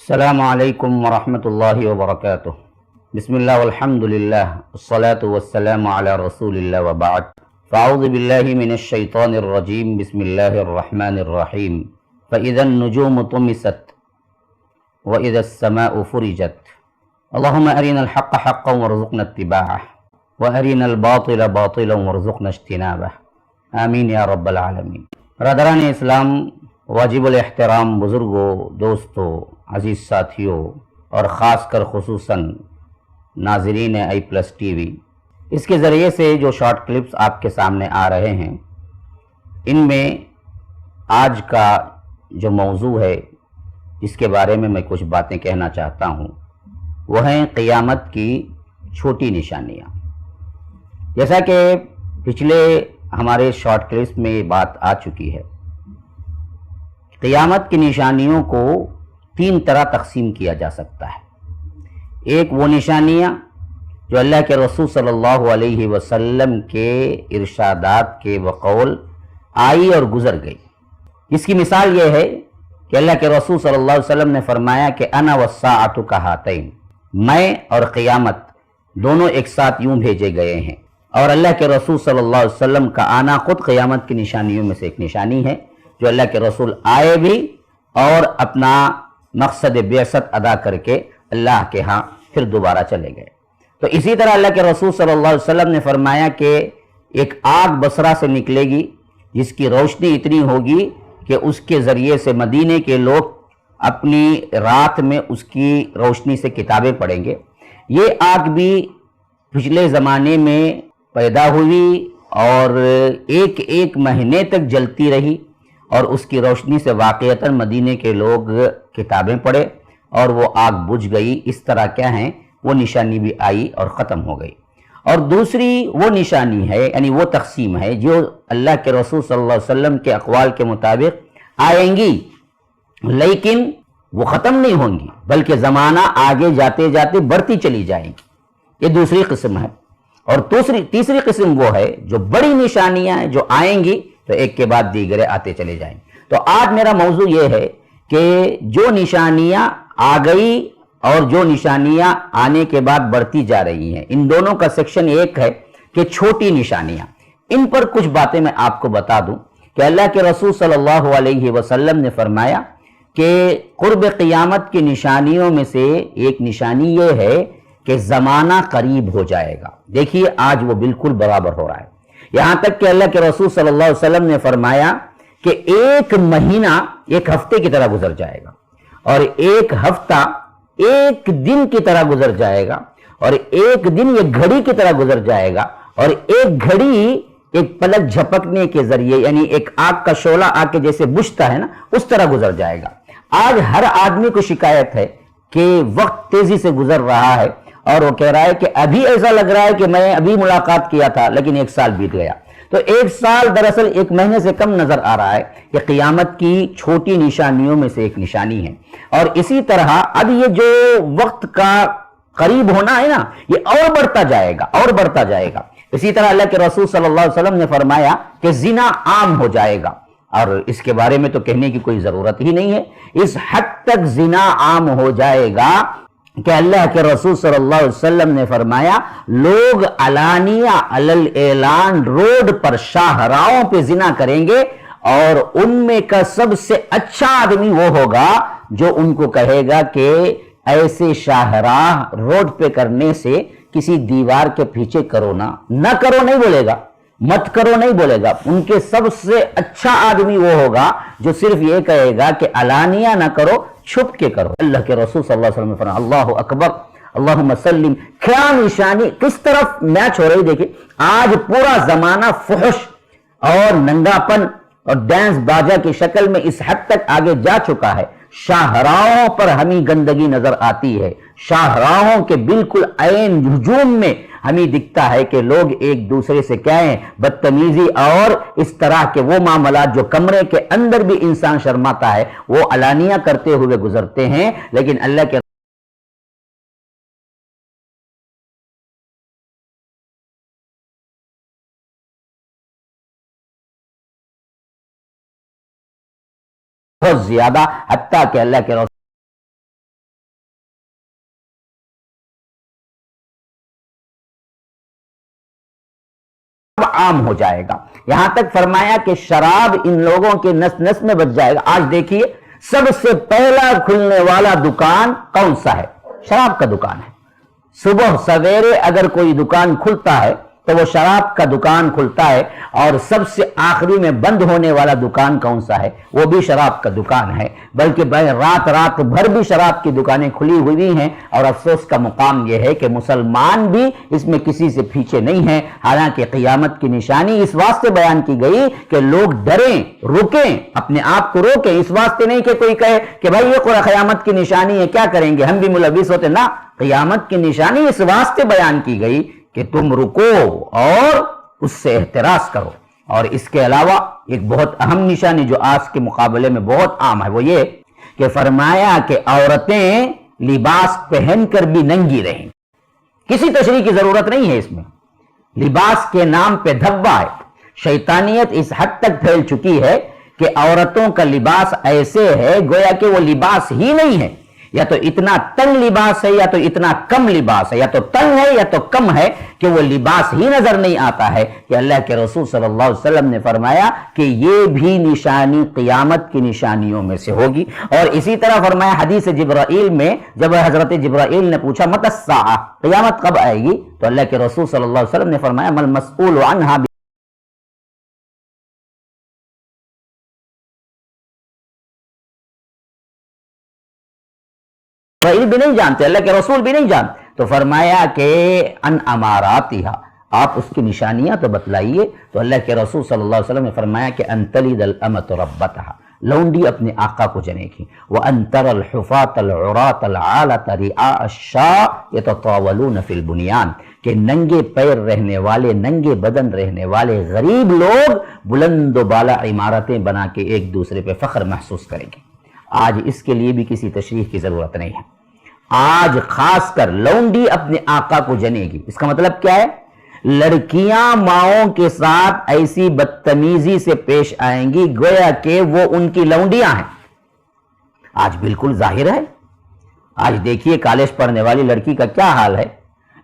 السلام علیکم ورحمۃ اللہ وبرکاتہ۔ بسم اللہ والحمد للہ والصلاة والسلام علی رسول اللہ وبعد، فاعوذ باللہ من الشیطان الرجیم، بسم اللہ الرحمن الرحیم۔ فإذا النجوم طمست وإذا السماء فرجت، اللہم ارنا الحق حقا وارزقنا اتباعہ وارنا الباطل باطلا وارزقنا اجتنابہ، آمین یا رب العالمین۔ برادران اسلام، واجب الاحترام بزرگوں، دوستوں، عزیز ساتھیوں اور خاص کر خصوصاً ناظرین i+ٹی وی، اس کے ذریعے سے جو شارٹ کلپس آپ کے سامنے آ رہے ہیں، ان میں آج کا جو موضوع ہے جس کے بارے میں میں کچھ باتیں کہنا چاہتا ہوں، وہ ہیں قیامت کی چھوٹی نشانیاں۔ جیسا کہ پچھلے ہمارے شارٹ کلپس میں یہ بات آ چکی ہے، قیامت کی نشانیوں کو تین طرح تقسیم کیا جا سکتا ہے۔ ایک وہ نشانیاں جو اللہ کے رسول صلی اللہ علیہ وسلم کے ارشادات کے بقول آئی اور گزر گئی۔ اس کی مثال یہ ہے کہ اللہ کے رسول صلی اللہ علیہ وسلم نے فرمایا کہ انا والساعۃ کہاتین، میں اور قیامت دونوں ایک ساتھ یوں بھیجے گئے ہیں۔ اور اللہ کے رسول صلی اللہ علیہ وسلم کا آنا خود قیامت کی نشانیوں میں سے ایک نشانی ہے، جو اللہ کے رسول آئے بھی اور اپنا مقصد بعثت ادا کر کے اللہ کے ہاں پھر دوبارہ چلے گئے۔ تو اسی طرح اللہ کے رسول صلی اللہ علیہ وسلم نے فرمایا کہ ایک آگ بصرہ سے نکلے گی جس کی روشنی اتنی ہوگی کہ اس کے ذریعے سے مدینے کے لوگ اپنی رات میں اس کی روشنی سے کتابیں پڑھیں گے۔ یہ آگ بھی پچھلے زمانے میں پیدا ہوئی اور ایک مہینے تک جلتی رہی، اور اس کی روشنی سے واقعتاً مدینے کے لوگ کتابیں پڑھے اور وہ آگ بجھ گئی۔ اس طرح کیا ہیں، وہ نشانی بھی آئی اور ختم ہو گئی۔ اور دوسری وہ نشانی ہے، یعنی وہ تقسیم ہے جو اللہ کے رسول صلی اللہ علیہ وسلم کے اقوال کے مطابق آئیں گی، لیکن وہ ختم نہیں ہوں گی، بلکہ زمانہ آگے جاتے جاتے بڑھتی چلی جائیں گی۔ یہ دوسری قسم ہے۔ اور تیسری قسم وہ ہے جو بڑی نشانیاں ہیں، جو آئیں گی تو ایک کے بعد دیگرے آتے چلے جائیں گے۔ تو آج میرا موضوع یہ ہے کہ جو نشانیاں آ گئی اور جو نشانیاں آنے کے بعد بڑھتی جا رہی ہیں، ان دونوں کا سیکشن ایک ہے کہ چھوٹی نشانیاں۔ ان پر کچھ باتیں میں آپ کو بتا دوں کہ اللہ کے رسول صلی اللہ علیہ وسلم نے فرمایا کہ قرب قیامت کی نشانیوں میں سے ایک نشانی یہ ہے کہ زمانہ قریب ہو جائے گا۔ دیکھیے آج وہ بالکل برابر ہو رہا ہے، یہاں تک کہ اللہ کے رسول صلی اللہ علیہ وسلم نے فرمایا کہ ایک مہینہ ایک ہفتے کی طرح گزر جائے گا، اور ایک ہفتہ ایک دن کی طرح گزر جائے گا، اور ایک دن ایک گھڑی کی طرح گزر جائے گا، اور ایک گھڑی ایک پلک جھپکنے کے ذریعے، یعنی ایک آگ کا شعلہ آگ کے جیسے بجھتا ہے نا، اس طرح گزر جائے گا۔ آج ہر آدمی کو شکایت ہے کہ وقت تیزی سے گزر رہا ہے، اور وہ کہہ رہا ہے کہ ابھی ایسا لگ رہا ہے کہ میں ابھی ملاقات کیا تھا لیکن ایک سال بیت گیا۔ تو ایک سال دراصل ایک مہینے سے کم نظر آ رہا ہے۔ یہ قیامت کی چھوٹی نشانیوں میں سے ایک نشانی ہے۔ اور اسی طرح اب یہ جو وقت کا قریب ہونا ہے نا، یہ اور بڑھتا جائے گا اور بڑھتا جائے گا۔ اسی طرح اللہ کے رسول صلی اللہ علیہ وسلم نے فرمایا کہ زنا عام ہو جائے گا، اور اس کے بارے میں تو کہنے کی کوئی ضرورت ہی نہیں ہے۔ اس حد تک زنا عام ہو جائے گا کہ اللہ کے رسول صلی اللہ علیہ وسلم نے فرمایا لوگ علانیہ علل اعلان روڈ پر شاہراہوں پہ زنا کریں گے، اور ان میں کا سب سے اچھا آدمی وہ ہوگا جو ان کو کہے گا کہ ایسے شاہراہ روڈ پہ کرنے سے کسی دیوار کے پیچھے کرو نہ کرو نہیں بولے گا، مت کرو نہیں بولے گا۔ ان کے سب سے اچھا آدمی وہ ہوگا جو صرف یہ کہے گا کہ علانیہ نہ کرو، چھپ کے کرو۔ اللہ کے رسول صلی اللہ علیہ وسلم نے فرمایا اللہ اکبر اللہم سلم۔ کیا نشانی، کس طرف میچ ہو رہی، دیکھیں آج پورا زمانہ فحش اور ننگاپن اور ڈانس باجا کی شکل میں اس حد تک آگے جا چکا ہے۔ شاہراہوں پر ہمیں گندگی نظر آتی ہے، شاہراہوں کے بالکل عین ہجوم میں ہمیں دکھتا ہے کہ لوگ ایک دوسرے سے کیا ہیں، بدتمیزی اور اس طرح کے وہ معاملات جو کمرے کے اندر بھی انسان شرماتا ہے وہ علانیہ کرتے ہوئے گزرتے ہیں۔ لیکن اللہ کے بہت زیادہ، حتیٰ کہ اللہ کے رسول عام ہو جائے گا. یہاں تک فرمایا کہ شراب ان لوگوں کے نس نس میں بچ جائے گا. آج دیکھیے سب سے پہلا کھلنے والا دکان کون سا ہے؟ شراب کا دکان ہے. صبح سویرے اگر کوئی دکان کھلتا ہے تو وہ شراب کا دکان کھلتا ہے، اور سب سے آخری میں بند ہونے والا دکان کون سا ہے؟ وہ بھی شراب کا دکان ہے. بلکہ رات بھر بھی شراب کی دکانیں کھلی ہوئی ہیں. اور افسوس کا مقام یہ ہے کہ مسلمان بھی اس میں کسی سے پیچھے نہیں ہیں. حالانکہ قیامت کی نشانی اس واسطے بیان کی گئی کہ لوگ ڈریں، رکیں، اپنے آپ کو روکیں. اس واسطے نہیں کہ کوئی کہے کہ بھائی یہ قیامت کی نشانی ہے، کیا کریں گے، ہم بھی ملوث ہوتے. نہ، قیامت کی نشانی اس واسطے بیان کی گئی کہ تم رکو اور اس سے احتراز کرو. اور اس کے علاوہ ایک بہت اہم نشانی جو آج کے مقابلے میں بہت عام ہے وہ یہ کہ فرمایا کہ عورتیں لباس پہن کر بھی ننگی رہیں. کسی تشریح کی ضرورت نہیں ہے اس میں. لباس کے نام پہ دھبا ہے. شیطانیت اس حد تک پھیل چکی ہے کہ عورتوں کا لباس ایسے ہے گویا کہ وہ لباس ہی نہیں ہے. یا تو اتنا تنگ لباس ہے یا تو اتنا کم لباس ہے، یا تو تنگ ہے یا تو کم ہے کہ وہ لباس ہی نظر نہیں آتا ہے. کہ اللہ کے رسول صلی اللہ علیہ وسلم نے فرمایا کہ یہ بھی نشانی قیامت کی نشانیوں میں سے ہوگی. اور اسی طرح فرمایا حدیث جبرائیل میں، جب حضرت جبرائیل نے پوچھا متی الساعہ، قیامت کب آئے گی، تو اللہ کے رسول صلی اللہ علیہ وسلم نے فرمایا مل مسئول عنہا. جبرائیل بھی نہیں جانتے، اللہ کے رسول بھی نہیں جانتے. تو فرمایا کہ ان اماراتھا، آپ اس کی نشانیاں تو بتلائیے. تو اللہ کے رسول صلی اللہ علیہ وسلم نے فرمایا کہ ان تلد الامۃ ربتھا، لونڈی اپنے آقا کو جنے گی. وان ترى الحفاة العراة العالة رعاء الشاء يتطاولون في البنيان، کہ ننگے پیر رہنے والے، ننگے بدن رہنے والے غریب لوگ بلند و بالا عمارتیں بنا کے ایک دوسرے پہ فخر محسوس کریں گے. آج اس کے لیے بھی کسی تشریح کی ضرورت نہیں ہے. آج خاص کر لونڈی اپنے آقا کو جنے گی. اس کا مطلب کیا ہے؟ لڑکیاں ماؤں کے ساتھ ایسی بدتمیزی سے پیش آئیں گی گویا کہ وہ ان کی لونڈیاں ہیں. آج بالکل ظاہر ہے. آج دیکھیے کالج پڑھنے والی لڑکی کا کیا حال ہے.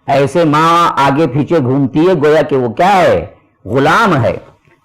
ایسے ماں آگے پیچھے گھومتی ہے گویا کہ وہ کیا ہے، غلام ہے،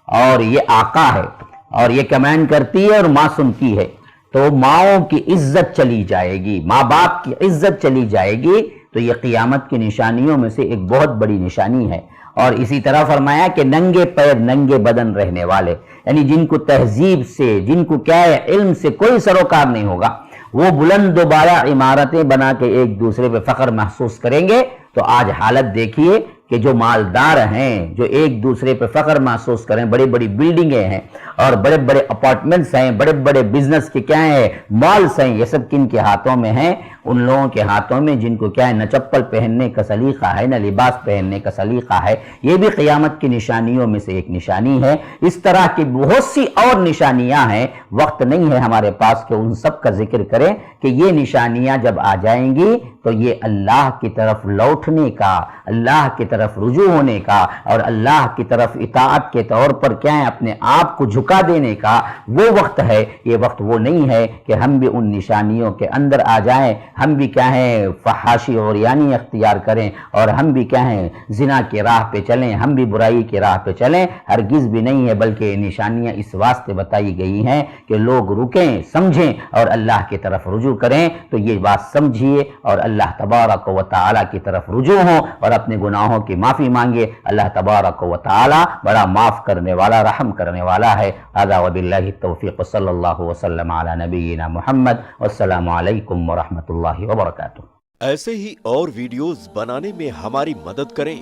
اور یہ آقا ہے، اور یہ کمانڈ کرتی ہے اور ماں سنتی ہے. تو ماؤں کی عزت چلی جائے گی، ماں باپ کی عزت چلی جائے گی. تو یہ قیامت کی نشانیوں میں سے ایک بہت بڑی نشانی ہے. اور اسی طرح فرمایا کہ ننگے پیر ننگے بدن رہنے والے، یعنی جن کو تہذیب سے، جن کو کیا ہے علم سے کوئی سروکار نہیں ہوگا، وہ بلند و بالا عمارتیں بنا کے ایک دوسرے پہ فخر محسوس کریں گے. تو آج حالت دیکھیے کہ جو مالدار ہیں، جو ایک دوسرے پہ فخر محسوس کریں، بڑی بڑی بلڈنگیں ہیں اور بڑے بڑے اپارٹمنٹس ہیں، بڑے بڑے بزنس کے کیا ہیں، مالز ہیں، یہ سب کن کے ہاتھوں میں ہیں؟ ان لوگوں کے ہاتھوں میں جن کو کیا ہے نہ چپل پہننے کا سلیقہ ہے، نہ لباس پہننے کا سلیقہ ہے. یہ بھی قیامت کی نشانیوں میں سے ایک نشانی ہے. اس طرح کی بہت سی اور نشانیاں ہیں. وقت نہیں ہے ہمارے پاس کہ ان سب کا ذکر کریں کہ یہ نشانیاں جب آ جائیں گی تو یہ اللہ کی طرف لوٹنے کا، اللہ کی طرف رجوع ہونے کا، اور اللہ کی طرف اطاعت کے طور پر کیا ہے اپنے آپ کو جھکا دینے کا وہ وقت ہے. یہ وقت وہ نہیں ہے کہ ہم بھی ان نشانیوں کے اندر آ جائیں، ہم بھی کیا ہیں فحاشی اور یعنی اختیار کریں، اور ہم بھی کیا ہیں زنا کی راہ پہ چلیں، ہم بھی برائی کی راہ پہ چلیں. ہرگز بھی نہیں ہے. بلکہ یہ نشانیاں اس واسطے بتائی گئی ہیں کہ لوگ رکیں، سمجھیں اور اللہ کی طرف رجوع کریں. تو یہ بات سمجھیے اور اللہ تبارک و تعالی کی طرف رجوع ہوں اور اپنے گناہوں کی معافی مانگے. اللہ تبارک و تعالی بڑا معاف کرنے والا، رحم کرنے والا ہے. هذا وباللہ التوفیق، صلی اللہ وسلم علی نبینا محمد، والسلام علیکم ورحمۃ اللہ وبرکاتہ. ایسے ہی اور ویڈیوز بنانے میں ہماری مدد کریں.